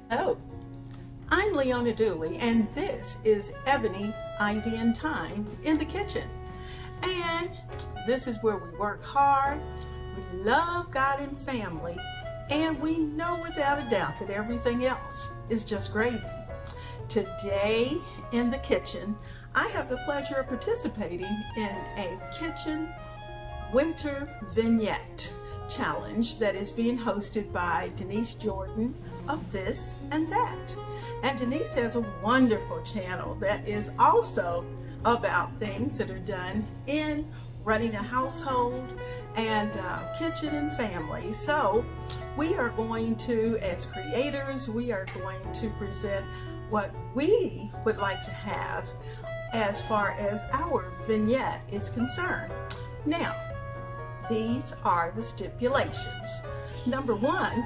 Hello, I'm Leona Dooley, and this is Ebony, Ivy, and Thyme in the kitchen. And this is where we work hard, we love God and family, and we know without a doubt that everything else is just gravy. Today in the kitchen, I have the pleasure of participating in a kitchen winter vignette challenge that is being hosted by Denise Jordan of This and That. And Denise has a wonderful channel that is also about things that are done in running a household and kitchen and family. So we are going to, as creators, we are going to present what we would like to have as far as our vignette is concerned. Now, these are the stipulations. Number one,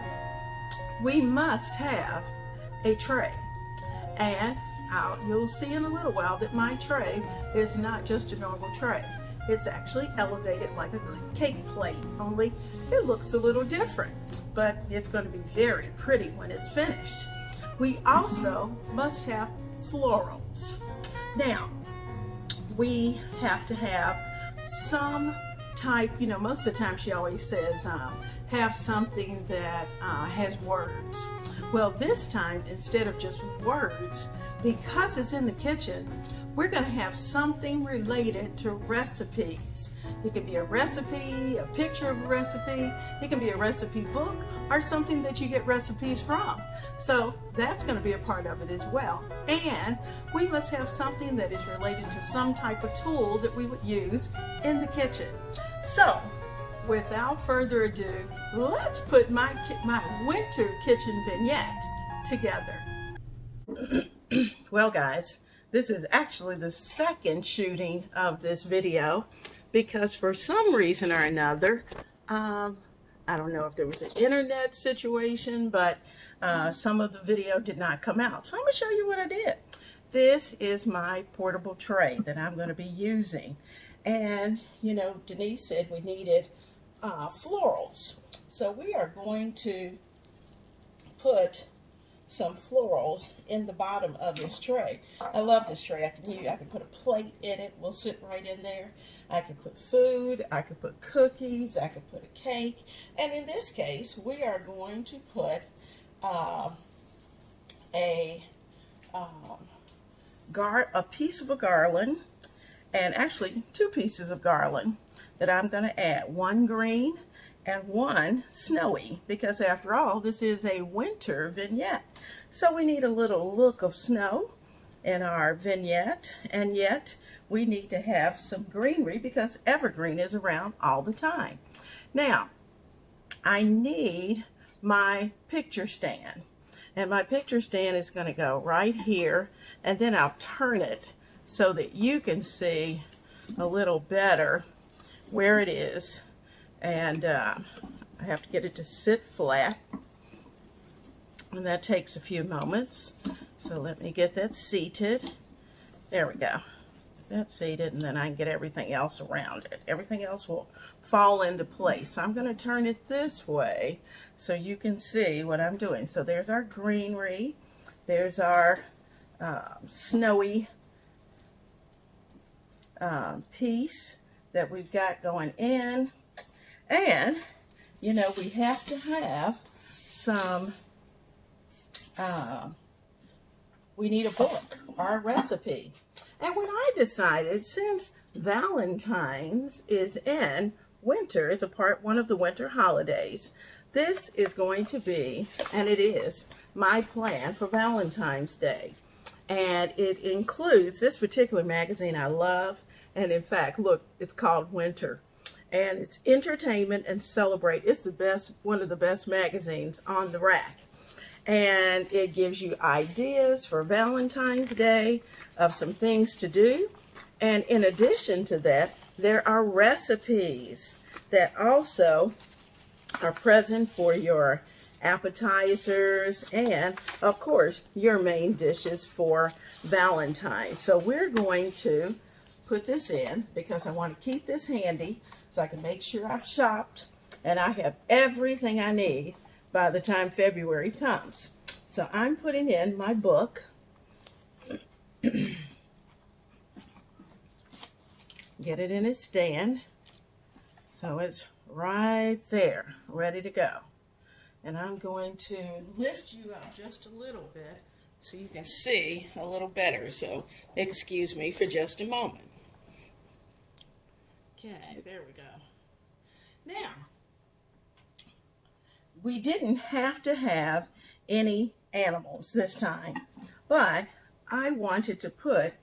we must have a tray. And you'll see in a little while that my tray is not just a normal tray. It's actually elevated like a cake plate, only it looks a little different, but it's going to be very pretty when it's finished. We also must have florals. Now, we have to have some type, most of the time she always says, have something that has words. Well, this time, instead of just words, because it's in the kitchen, we're going to have something related to recipes. It could be a recipe, a picture of a recipe, it can be a recipe book, or something that you get recipes from. So that's going to be a part of it as well. And we must have something that is related to some type of tool that we would use in the kitchen. So without further ado, let's put my winter kitchen vignette together. Well, guys, this is actually the second shooting of this video because for some reason or another, I don't know if there was an internet situation, but some of the video did not come out. So I'm going to show you what I did. This is my portable tray that I'm going to be using. And, Denise said we needed florals. So we are going to put some florals in the bottom of this tray. I love this tray. I can put a plate in it. We'll sit right in there. I can put food. I could put cookies. I could put a cake. And in this case, we are going to put a piece of a garland, and actually 2 pieces of garland that I'm going to add, one green and one snowy, because after all, this is a winter vignette. So we need a little look of snow in our vignette, and yet we need to have some greenery because evergreen is around all the time. Now, I need my picture stand, and my picture stand is going to go right here, and then I'll turn it so that you can see a little better where it is. And I have to get it to sit flat, and that takes a few moments. So let me get that seated. There we go. That's seated, and then I can get everything else around it. Everything else will fall into place. So I'm going to turn it this way so you can see what I'm doing. So there's our greenery. There's our snowy piece that we've got going in. And, we have to have some, we need a book or a recipe. And when I decided, since Valentine's is in winter, is one of the winter holidays, this is going to be, and it is, my plan for Valentine's Day. And it includes this particular magazine I love. And in fact, look, it's called Winter. And it's entertainment and celebrate. It's the best, one of the best magazines on the rack. And it gives you ideas for Valentine's Day of some things to do. And in addition to that, there are recipes that also are present for your appetizers and, of course, your main dishes for Valentine's. So we're going to put this in because I want to keep this handy so I can make sure I've shopped and I have everything I need by the time February comes. So I'm putting in my book. Get it in its stand. So it's right there, ready to go. And I'm going to lift you up just a little bit so you can see a little better. So excuse me for just a moment. Okay, there we go. Now, we didn't have to have any animals this time, but I wanted to put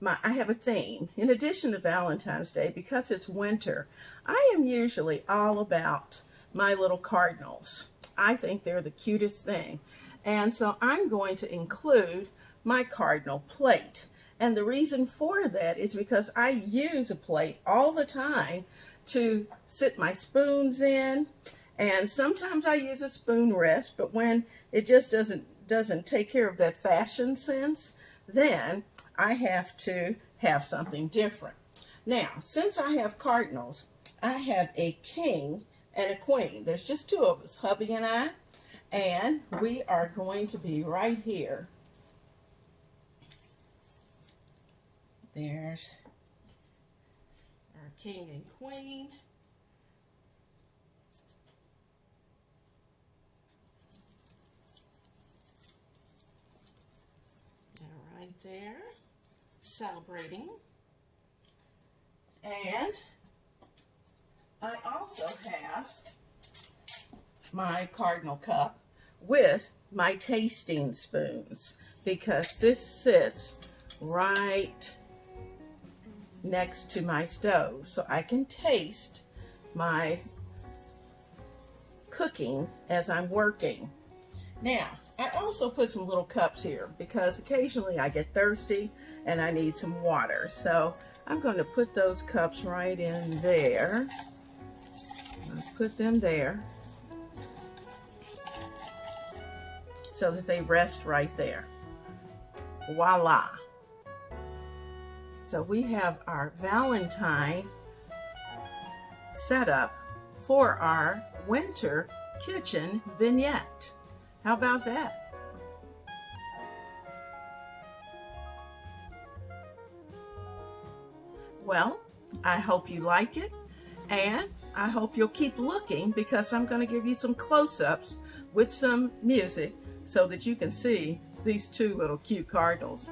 I have a theme. In addition to Valentine's Day, because it's winter, I am usually all about my little cardinals. I think they're the cutest thing. And so I'm going to include my cardinal plate. And the reason for that is because I use a plate all the time to sit my spoons in. And sometimes I use a spoon rest, but when it just doesn't take care of that fashion sense, then I have to have something different. Now, since I have cardinals, I have a king and a queen. There's just two of us, hubby and we are going to be right here. There's our king and queen. Right there, celebrating. And I also have my cardinal cup with my tasting spoons, because this sits right next to my stove, so I can taste my cooking as I'm working. Now, I also put some little cups here because occasionally I get thirsty and I need some water. So I'm going to put those cups right in there. Let's put them there so that they rest right there. Voila. So we have our Valentine setup for our winter kitchen vignette. How about that? Well, I hope you like it, and I hope you'll keep looking, because I'm going to give you some close-ups with some music so that you can see these two little cute cardinals.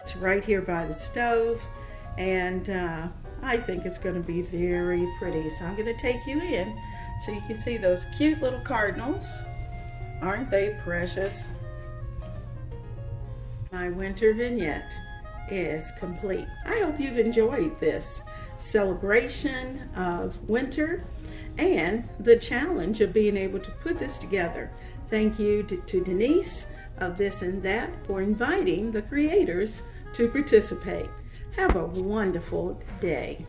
It's right here by the stove, and I think it's going to be very pretty. So I'm going to take you in so you can see those cute little cardinals. Aren't they precious? My winter vignette is complete. I hope you've enjoyed this celebration of winter and the challenge of being able to put this together. Thank you to Denise of This and That for inviting the creators to participate. Have a wonderful day.